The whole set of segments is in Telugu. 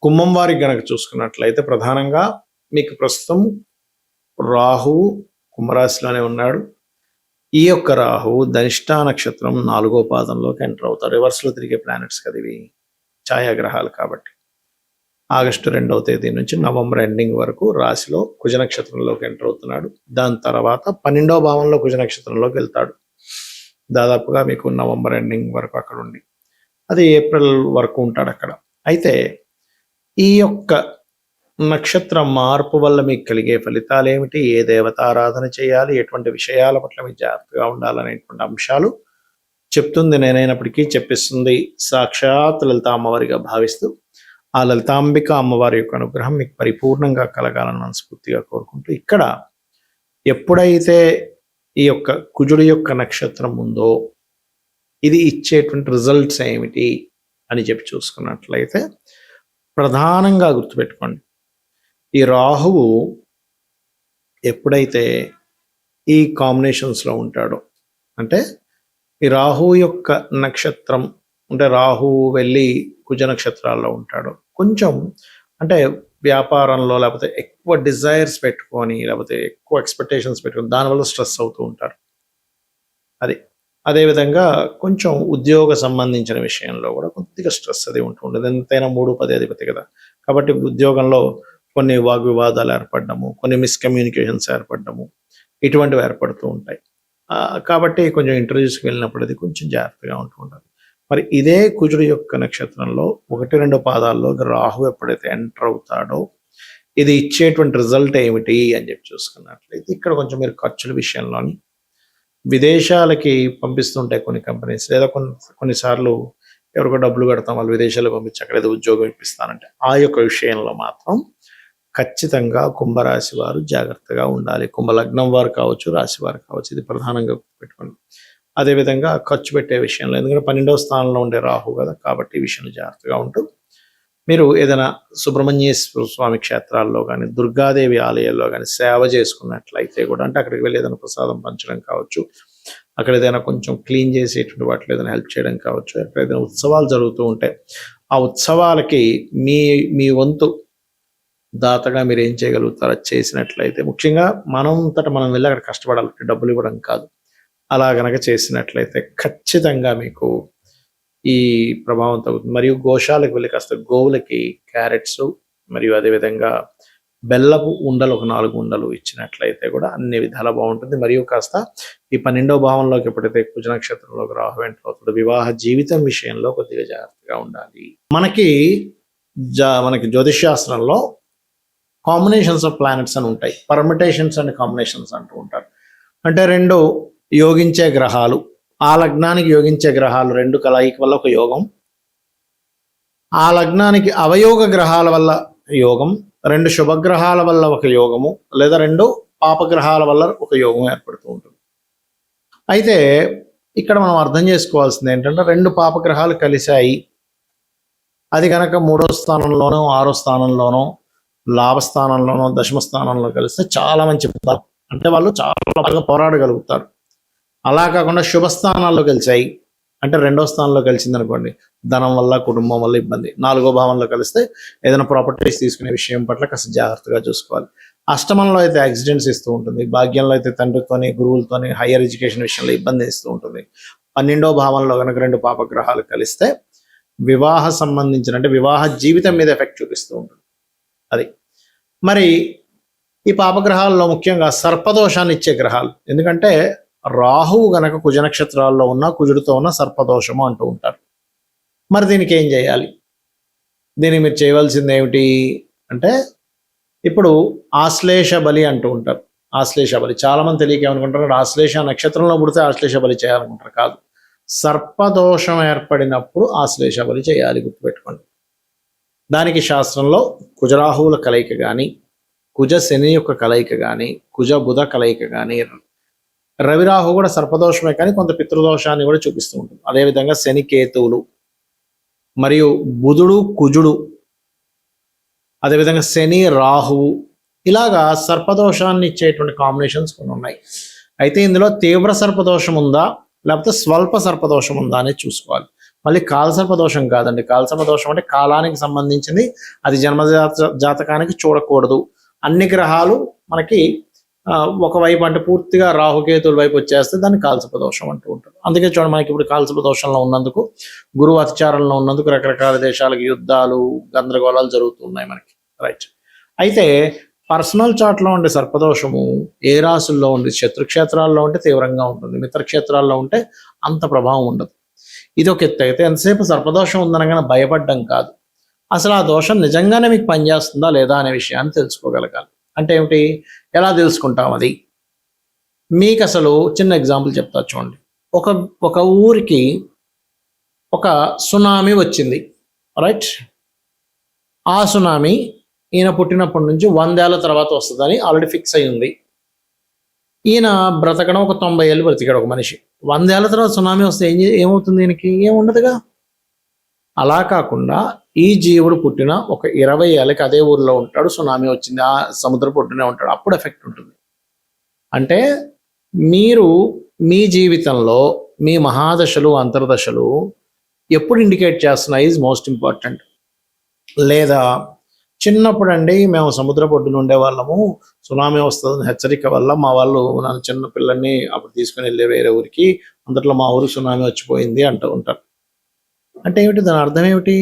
కుంభం వారికి గనక చూసుకున్నట్లయితే ప్రధానంగా మీకు ప్రస్తుతం రాహువు కుంభరాశిలోనే ఉన్నాడు. ఈ యొక్క రాహువు ధనిష్టా నక్షత్రం 4వ పాదంలోకి ఎంటర్ అవుతారు. రివర్స్లో తిరిగే ప్లానెట్స్ కదా ఇవి, ఛాయాగ్రహాలు కాబట్టి. ఆగస్టు 2వ తేదీ నుంచి నవంబర్ ఎండింగ్ వరకు రాశిలో కుజ నక్షత్రంలోకి ఎంటర్ అవుతున్నాడు. దాని తర్వాత 12వ భావంలో కుజ నక్షత్రంలోకి వెళ్తాడు. దాదాపుగా మీకు నవంబర్ ఎండింగ్ వరకు అక్కడ ఉండి అది ఏప్రిల్ వరకు ఉంటాడు అక్కడ. అయితే ఈ యొక్క నక్షత్ర మార్పు వల్ల మీకు కలిగే ఫలితాలు ఏమిటి, ఏ దేవతారాధన చేయాలి, ఎటువంటి విషయాల పట్ల మీకు జాగ్రత్తగా ఉండాలనేటువంటి అంశాలు చెప్తుంది నేనైనప్పటికీ చెప్పిస్తుంది సాక్షాత్ లలిత అమ్మవారిగా భావిస్తూ ఆ లలితాంబిక అమ్మవారి యొక్క అనుగ్రహం మీకు పరిపూర్ణంగా కలగాలని మనస్ఫూర్తిగా కోరుకుంటూ, ఇక్కడ ఎప్పుడైతే ఈ యొక్క కుజుడి యొక్క నక్షత్రం ఉందో ఇది ఇచ్చేటువంటి రిజల్ట్స్ ఏమిటి అని చెప్పి చూసుకున్నట్లయితే ప్రధానంగా గుర్తుపెట్టుకోండి, ఈ రాహువు ఎప్పుడైతే ఈ కాంబినేషన్స్లో ఉంటాడో, అంటే ఈ రాహువు యొక్క నక్షత్రం అంటే రాహువు వెళ్ళి కుజ నక్షత్రాల్లో ఉంటాడు, కొంచెం అంటే వ్యాపారంలో లేకపోతే ఎక్కువ డిజైర్స్ పెట్టుకొని లేకపోతే ఎక్కువ ఎక్స్పెక్టేషన్స్ పెట్టుకొని దానివల్ల స్ట్రెస్ అవుతూ ఉంటారు. అదేవిధంగా కొంచెం ఉద్యోగ సంబంధించిన విషయంలో కూడా కొద్దిగా స్ట్రెస్ అది ఉంటుంది. ఎంతైనా 3-10 అధిపతి కదా, కాబట్టి ఉద్యోగంలో కొన్ని వాగ్వివాదాలు ఏర్పడము, కొన్ని మిస్కమ్యూనికేషన్స్ ఏర్పడము, ఇటువంటివి ఏర్పడుతూ ఉంటాయి. కాబట్టి కొంచెం ఇంటర్వ్యూస్కి వెళ్ళినప్పుడు అది కొంచెం జాగ్రత్తగా ఉంటూ ఉండాలి. మరి ఇదే కుజుడు యొక్క నక్షత్రంలో 1-2 పాదాల్లో రాహు ఎప్పుడైతే ఎంటర్ అవుతాడో ఇది ఇచ్చేటువంటి రిజల్ట్ ఏమిటి అని చెప్పి చూసుకున్నట్లయితే ఇక్కడ కొంచెం మీరు ఖర్చుల విషయంలోని విదేశాలకి పంపిస్తుంటాయి కొన్ని కంపెనీస్, లేదా కొన్నిసార్లు ఎవరికో డబ్బులు కడతాం వాళ్ళు విదేశాలకు పంపించి అక్కడ ఏదో ఉద్యోగం ఇప్పిస్తానంటే ఆ యొక్క విషయంలో మాత్రం ఖచ్చితంగా కుంభరాశి వారు జాగ్రత్తగా ఉండాలి. కుంభలగ్నం వారు కావచ్చు, రాశి వారు కావచ్చు, ఇది ప్రధానంగా పెట్టుకోండి. అదేవిధంగా ఖర్చు పెట్టే విషయంలో, ఎందుకంటే 12వ స్థానంలో ఉండే రాహు కదా, కాబట్టి ఈ విషయంలో జాగ్రత్తగా ఉంటూ మీరు ఏదైనా సుబ్రహ్మణ్యేశ్వర స్వామి క్షేత్రాల్లో కానీ దుర్గాదేవి ఆలయాల్లో కానీ సేవ చేసుకున్నట్లయితే కూడా, అంటే అక్కడికి వెళ్ళి ఏదైనా ప్రసాదం పంచడం కావచ్చు, అక్కడ ఏదైనా కొంచెం క్లీన్ చేసేటువంటి వాటిలో ఏదైనా హెల్ప్ చేయడం కావచ్చు, అక్కడ ఏదైనా ఉత్సవాలు జరుగుతూ ఉంటాయి ఆ ఉత్సవాలకి మీ వంతు దాతగా మీరు ఏం చేయగలుగుతారో చేసినట్లయితే, ముఖ్యంగా మనంతట మనం వెళ్ళి అక్కడ కష్టపడాలి, డబ్బులు ఇవ్వడం కాదు, అలా గనక చేసినట్లయితే ఖచ్చితంగా మీకు ఈ ప్రభావం తగ్గుతుంది. మరియు గోశాలకు వెళ్ళి కాస్త గోవులకి క్యారెట్స్ మరియు అదేవిధంగా బెల్లపు ఉండలు ఒక 4 ఉండలు ఇచ్చినట్లయితే కూడా అన్ని విధాలా బాగుంటుంది. మరియు కాస్త ఈ 12వ భావంలోకి ఎప్పుడైతే కుజ నక్షత్రంలోకి రాహు ఎంటర్ అవుతుందో వివాహ జీవితం విషయంలో కొద్దిగా జాగ్రత్తగా ఉండాలి. మనకి జ్యోతిష్శాస్త్రంలో కాంబినేషన్స్ ఆఫ్ ప్లానెట్స్ అని ఉంటాయి, పర్మిటేషన్స్ అండ్ కాంబినేషన్స్ అంటూ ఉంటారు. అంటే 2 యోగించే గ్రహాలు, ఆ లగ్నానికి యోగించే గ్రహాలు 2 కలయిక వల్ల ఒక యోగం, ఆ లగ్నానికి అవయోగ గ్రహాల వల్ల యోగం, 2 శుభగ్రహాల వల్ల ఒక యోగము, లేదా 2 పాపగ్రహాల వల్ల ఒక యోగం ఏర్పడుతూ ఉంటుంది. అయితే ఇక్కడ మనం అర్థం చేసుకోవాల్సింది ఏంటంటే 2 పాపగ్రహాలు కలిశాయి, అది కనుక 3వ స్థానంలోనో 6వ స్థానంలోనో లాభస్థానంలోనో దశమ స్థానంలో కలిస్తే చాలా మంచి, అంటే వాళ్ళు చాలా బాగా పోరాడగలుగుతారు. అలా కాకుండా శుభస్థానాల్లో కలిసాయి అంటే 2వ స్థానంలో కలిసింది అనుకోండి, ధనం వల్ల కుటుంబం వల్ల ఇబ్బంది. 4వ భావంలో కలిస్తే ఏదైనా ప్రాపర్టీస్ తీసుకునే విషయం పట్ల కాస్త జాగ్రత్తగా చూసుకోవాలి. అష్టమంలో అయితే యాక్సిడెంట్స్ ఇస్తూ ఉంటుంది, భాగ్యంలో అయితే తండ్రితోని గురువులతోని హయ్యర్ ఎడ్యుకేషన్ విషయంలో ఇబ్బంది ఇస్తూ ఉంటుంది. 12వ భావంలో కనుక 2 పాపగ్రహాలు కలిస్తే వివాహ సంబంధించిన అంటే వివాహ జీవితం మీద ఎఫెక్ట్ చూపిస్తూ ఉంటుంది. అది మరి ఈ పాపగ్రహాల్లో ముఖ్యంగా సర్పదోషాన్ని ఇచ్చే గ్రహాలు, ఎందుకంటే రాహువు గనక కుజ నక్షత్రాల్లో ఉన్న కుజుడితో ఉన్న సర్పదోషము అంటూ ఉంటారు. మరి దీనికి ఏం చేయాలి, దీనికి మీరు చేయవలసింది ఏమిటి అంటే ఇప్పుడు ఆశ్లేష బలి అంటూ ఉంటారు. ఆశ్లేష బలి చాలా మంది తెలియక ఏమనుకుంటారు, ఆశ్లేష నక్షత్రంలో పుడితే ఆశ్లేష బలి చేయాలనుకుంటారు. కాదు, సర్పదోషం ఏర్పడినప్పుడు ఆశ్లేష బలి చేయాలి, గుర్తుపెట్టుకోండి. దానికి శాస్త్రంలో కుజరాహువుల కలయిక కానీ, కుజ శని యొక్క కలయిక కానీ, కుజ బుధ కలయిక కానీ, రవిరాహు కూడా సర్పదోషమే కానీ కొంత పితృదోషాన్ని కూడా చూపిస్తూ ఉంటుంది. అదేవిధంగా శని కేతువులు మరియు బుధుడు కుజుడు, అదేవిధంగా శని రాహువు, ఇలాగా సర్పదోషాన్ని ఇచ్చేటువంటి కాంబినేషన్స్ కొన్ని ఉన్నాయి. అయితే ఇందులో తీవ్ర సర్పదోషం ఉందా లేకపోతే స్వల్ప సర్పదోషం ఉందా అనేది చూసుకోవాలి. మళ్ళీ కాలసర్ప దోషం కాదండి. కాలసర్ప దోషం అంటే కాలానికి సంబంధించింది, అది జాతకానికి చూడకూడదు. అన్ని గ్రహాలు మనకి ఒకవైపు అంటే పూర్తిగా రాహుకేతుల వైపు వచ్చేస్తే దాన్ని కాలసర్ప దోషం అంటూ ఉంటారు. అందుకే చూడండి, మనకి ఇప్పుడు కాలసర్ప దోషంలో ఉన్నందుకు, గురువు అతిచారంలో ఉన్నందుకు రకరకాల దేశాలకు యుద్ధాలు, గందరగోళాలు జరుగుతున్నాయి మనకి. రైట్. అయితే పర్సనల్ చార్ట్లో ఉండే సర్పదోషము ఏ రాసుల్లో ఉండే, శత్రుక్షేత్రాల్లో ఉంటే తీవ్రంగా ఉంటుంది, మిత్రక్షేత్రాల్లో ఉంటే అంత ప్రభావం ఉండదు. ఇది ఒక ఎత్తు. అయితే ఎంతసేపు సర్పదోషం ఉందనగానే భయపడ్డం కాదు, అసలు ఆ దోషం నిజంగానే మీకు పనిచేస్తుందా లేదా అనే విషయాన్ని తెలుసుకోగలగాలి. అంటే ఏమిటి, ఎలా తెలుసుకుంటాం అది? మీకు అసలు చిన్న ఎగ్జాంపుల్ చెప్తా చూడండి. ఒక ఊరికి ఒక సునామీ వచ్చింది, రైట్? ఆ సునామీ ఈయన పుట్టినప్పటి నుంచి 100 ఏళ్ల తర్వాత వస్తుందని ఆల్రెడీ ఫిక్స్ అయి ఉంది. ఈయన బ్రతకడం ఒక 90 ఏళ్ళు బ్రతికాడు ఒక మనిషి. 100 ఏళ్ల తర్వాత సునామీ వస్తే ఏమవుతుంది? ఈయనకి ఏముండదుగా. అలా కాకుండా ఈ జీవుడు పుట్టిన ఒక 20 ఏళ్ళకి అదే ఊర్లో ఉంటాడు, సునామీ వచ్చింది, ఆ సముద్ర పొట్టునే ఉంటాడు, అప్పుడు ఎఫెక్ట్ ఉంటుంది. అంటే మీరు మీ జీవితంలో మీ మహాదశలు, అంతర్దశలు ఎప్పుడు ఇండికేట్ చేస్తున్నాయి ఈజ్ మోస్ట్ ఇంపార్టెంట్. లేదా చిన్నప్పుడు అండి మేము సముద్ర పొడ్డున ఉండేవాళ్ళము, సునామీ వస్తుందని హెచ్చరిక వల్ల మా వాళ్ళు నన్ను చిన్న పిల్లల్ని అప్పుడు తీసుకుని వెళ్ళే వేరే ఊరికి, అందులో మా ఊరు సునామీ వచ్చిపోయింది అంటూ ఉంటారు. అంటే ఏమిటి, దాని అర్థం ఏమిటి?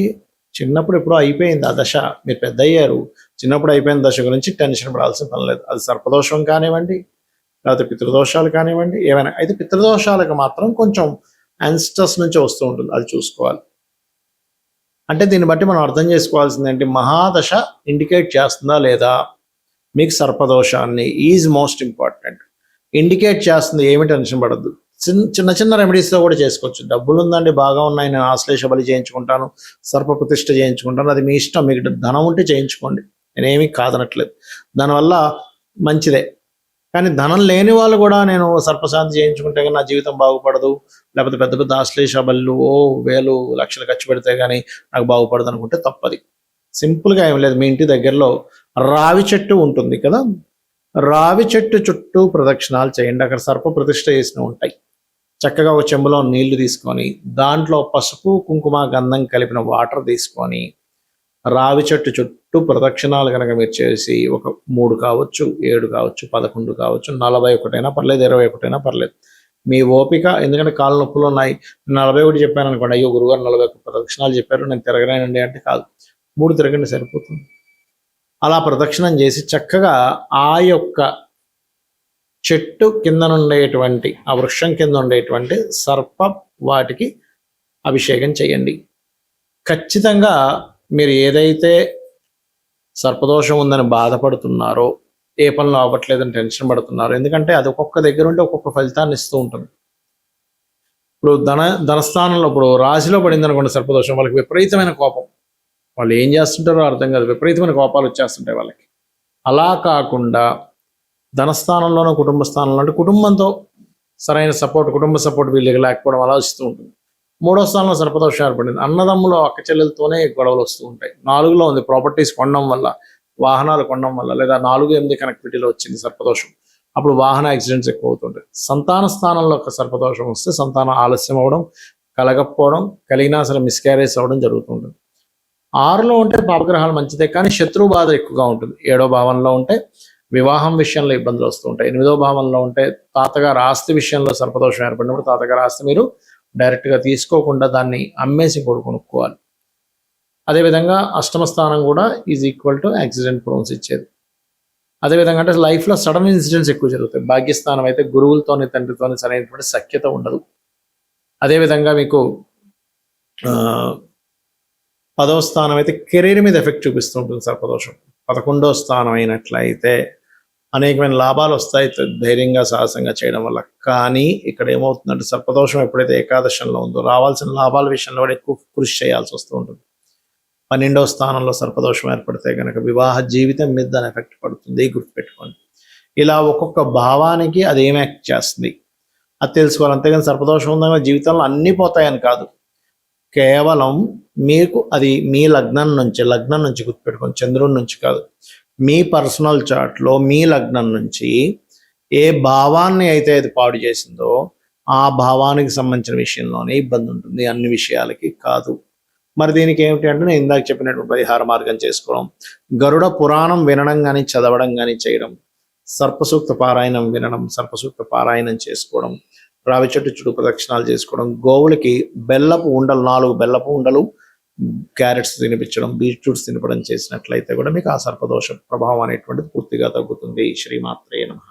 చిన్నప్పుడు ఎప్పుడో అయిపోయింది ఆ దశ, మీరు పెద్ద అయ్యారు, చిన్నప్పుడు అయిపోయిన దశ గురించి టెన్షన్ పడాల్సిన పని లేదు. అది సర్పదోషం కానివ్వండి, లేకపోతే పితృదోషాలు కానివ్వండి, ఏమైనా. అయితే పితృదోషాలకు మాత్రం కొంచెం యాన్స్టర్స్ నుంచి వస్తూ ఉంటుంది, అది చూసుకోవాలి. అంటే దీన్ని బట్టి మనం అర్థం చేసుకోవాల్సింది ఏంటి, మహాదశ ఇండికేట్ చేస్తుందా లేదా మీకు సర్పదోషాన్ని ఈజ్ మోస్ట్ ఇంపార్టెంట్. ఇండికేట్ చేస్తుంది, ఏమి టెన్షన్ పడద్దు. చిన్న చిన్న రెమెడీస్లో కూడా చేసుకోవచ్చు. డబ్బులు ఉందండి, బాగా ఉన్నాయి, నేను ఆశ్లేష బలి చేయించుకుంటాను, సర్ప ప్రతిష్ఠ చేయించుకుంటాను, అది మీ ఇష్టం. మీకు ధనం ఉంటే చేయించుకోండి, నేనేమీ కాదనట్లేదు, దానివల్ల మంచిదే. కానీ ధనం లేని వాళ్ళు కూడా నేను సర్పశాంతి చేయించుకుంటే కానీ నా జీవితం బాగుపడదు, లేకపోతే పెద్ద పెద్ద ఆశ్లేష బళ్ళు వేలు లక్షలు ఖర్చు పెడితే కానీ నాకు బాగుపడదు అనుకుంటే తప్పది. సింపుల్గా ఏం లేదు, మీ ఇంటి దగ్గరలో రావి చెట్టు ఉంటుంది కదా, రావి చెట్టు చుట్టూ ప్రదక్షిణాలు చేయండి. అక్కడ సర్ప ప్రతిష్ఠ చేసినవి ఉంటాయి. చక్కగా ఒక చెంబులో నీళ్లు తీసుకొని దాంట్లో పసుపు, కుంకుమ, గంధం కలిపిన వాటర్ తీసుకొని రావి చెట్టు చుట్టూ ప్రదక్షిణాలు కనుక మీరు చేసి, ఒక 3 కావచ్చు, 7 కావచ్చు, 11 కావచ్చు, 41 పర్లేదు, 21 పర్లేదు, మీ ఓపిక. ఎందుకంటే కాళ్ళ నొప్పులు ఉన్నాయి, 41 చెప్పాను అనుకోండి, అయ్యో గురుగారు 41 ప్రదక్షిణాలు చెప్పారు, నేను తిరగలేనండి అంటే కాదు, 3 తిరగండి సరిపోతుంది. అలా ప్రదక్షిణం చేసి చక్కగా ఆ యొక్క చెట్టు కింద ఉండేటువంటి, ఆ వృక్షం కింద ఉండేటువంటి సర్ప వాటికి అభిషేకం చేయండి. ఖచ్చితంగా మీరు ఏదైతే సర్పదోషం ఉందని బాధపడుతున్నారో, ఏ పనులు అవ్వట్లేదని టెన్షన్ పడుతున్నారో, ఎందుకంటే అది ఒక్కొక్క దగ్గర ఉంటే ఒక్కొక్క ఫలితాన్ని ఇస్తూ ఉంటుంది. ఇప్పుడు ధనస్థానంలో ఇప్పుడు రాశిలో పడింది అనుకోండి సర్పదోషం, వాళ్ళకి విపరీతమైన కోపం, వాళ్ళు ఏం చేస్తుంటారో అర్థం కాదు, విపరీతమైన కోపాలు వచ్చేస్తుంటాయి వాళ్ళకి. అలా కాకుండా ధనస్థానంలోనూ కుటుంబ స్థానంలో అంటే కుటుంబంతో సరైన సపోర్ట్, కుటుంబ సపోర్ట్ వీళ్ళకి లేకపోవడం అలా వస్తూ ఉంటుంది. 3వ స్థానంలో సర్పదోషం ఏర్పడింది, అన్నదమ్ములు అక్క చెల్లెలతోనే గొడవలు వస్తూ ఉంటాయి. 4లో ఉంది ప్రాపర్టీస్ కొనడం వల్ల, వాహనాలు కొనడం వల్ల, లేదా 4, 8 కనెక్టివిటీలో వచ్చింది సర్పదోషం, అప్పుడు వాహన యాక్సిడెంట్స్ ఎక్కువ అవుతుంటాయి. సంతాన స్థానంలో ఒక సర్పదోషం వస్తే సంతానం ఆలస్యం అవ్వడం, కలగకపోవడం, కలిగినా సరే మిస్క్యారేజ్ అవ్వడం జరుగుతుంటుంది. 6లో ఉంటే పాపగ్రహాలు మంచిదే, కానీ శత్రు బాధ ఎక్కువగా ఉంటుంది. 7వ భావంలో ఉంటే వివాహం విషయంలో ఇబ్బందులు వస్తూ ఉంటాయి. 8వ భావంలో ఉంటే తాతగారు ఆస్తి విషయంలో సర్పదోషం ఏర్పడినప్పుడు తాతగారు ఆస్తి మీరు డైరెక్ట్గా తీసుకోకుండా దాన్ని అమ్మేసి కొనుక్కోవాలి. అదేవిధంగా 8వ స్థానం కూడా is equal to accident prawns ఇచ్చేది. అదేవిధంగా అంటే లైఫ్లో సడన్ ఇన్సిడెంట్స్ ఎక్కువ జరుగుతాయి. భాగ్యస్థానం అయితే గురువులతోని, తండ్రితోని సరైనటువంటి సఖ్యత ఉండదు. అదేవిధంగా మీకు 10వ స్థానం అయితే కెరీర్ మీద ఎఫెక్ట్ చూపిస్తూ ఉంటుంది సర్పదోషం. 11వ స్థానం అయినట్లయితే అనేకమైన లాభాలు వస్తాయి ధైర్యంగా, సాహసంగా చేయడం వల్ల. కానీ ఇక్కడ ఏమవుతుందంటే సర్పదోషం ఎప్పుడైతే ఏకాదశంలో ఉందో రావాల్సిన లాభాల విషయంలో కూడా ఎక్కువ కృషి చేయాల్సి వస్తూ ఉంటుంది. 12వ స్థానంలో సర్పదోషం ఏర్పడితే కనుక వివాహ జీవితం మీద దాని ఎఫెక్ట్ పడుతుంది, గుర్తుపెట్టుకోండి. ఇలా ఒక్కొక్క భావానికి అది ఏం యాక్ట్ చేస్తుంది అది తెలుసుకోవాలి. అంతేగాని సర్పదోషం ఉందని జీవితంలో అన్నీ పోతాయని కాదు, కేవలం మీకు అది మీ లగ్నం నుంచి గుర్తుపెట్టుకోండి, చంద్రుడి నుంచి కాదు. మీ పర్సనల్ చార్ట్లో మీ లగ్నం నుంచి ఏ భావాన్ని అయితే అది పాడు చేసిందో ఆ భావానికి సంబంధించిన విషయంలోనే ఇబ్బంది ఉంటుంది, అన్ని విషయాలకి కాదు. మరి దీనికి ఏమిటి అంటే నేను ఇందాక చెప్పినటువంటి పరిహార మార్గం చేసుకోవడం, గరుడ పురాణం వినడం కానీ చదవడం కానీ చేయడం, సర్పసూక్త పారాయణం వినడం, సర్పసూక్త పారాయణం చేసుకోవడం, రావి చెట్టు చుట్టూ ప్రదక్షిణాలు చేసుకోవడం, గోవులకి బెల్లపు ఉండలు 4 బెల్లపు ఉండలు, క్యారెట్స్ తినిపించడం, బీట్రూట్స్ తినపడం చేసినట్లయితే కూడా మీకు ఆ సర్పదోష ప్రభావం అనేటువంటిది పూర్తిగా తగ్గుతుంది. శ్రీమాత్రే నమః.